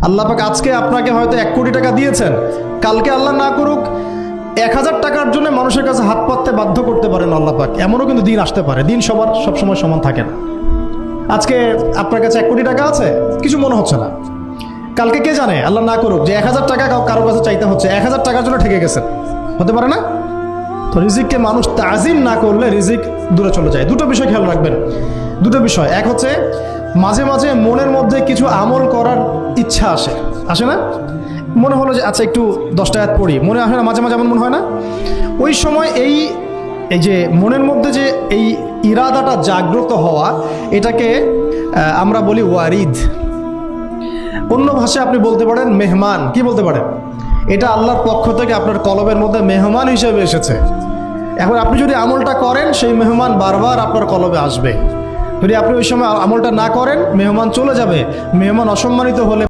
আল্লাহ পাক আজকে আপনাকে হয়তো 1 কোটি টাকা দিয়েছেন, কালকে আল্লাহ না করুক 1000 টাকার জন্য মানুষের কাছে হাত পাততে বাধ্য করতে পারেন আল্লাহ পাক। এমনও কিন্তু দিন আসতে পারে, দিন সবার সবসময় সমান থাকে না। আজকে আপনার কাছে 1 কোটি টাকা আছে, কিছু মনে হচ্ছে না, কালকে কে জানে আল্লাহ না করুক যে 1000 টাকা কারোর কাছে চাইতে হচ্ছে, 1000 টাকার জন্য ঠেকে গেছেন, হতে পারে না? তো রিজিককে মানুষ তাজিম না করলে রিজিক দূরে চলে যায়। দুটো বিষয় খেয়াল রাখবেন, দুটো বিষয়। এক হচ্ছে মাঝে মাঝে মনের মধ্যে কিছু আমল করার ইচ্ছা আসে না? মনে হলো যে আচ্ছা একটু 10টা আয়াত পড়ি, মনে আসে না? মাঝে মাঝে এমন মনে হয় না? ওই সময় এই যে মনের মধ্যে যে এই ইরাদাটা জাগ্রত হওয়া, এটাকে আমরা বলি ওয়ারিদ। অন্য ভাষায় আপনি বলতে পারেন মেহমান। কি বলতে পারেন? এটা আল্লাহর পক্ষ থেকে আপনার কলবের মধ্যে মেহমান হিসেবে এসেছে। এখন আপনি যদি আমলটা করেন, সেই মেহমান বারবার আপনার কলবে আসবে। যদি আপনি ওই সময় আমলটা না করেন, মেহমান চলে যাবে। মেহমান অসম্মানিত হলে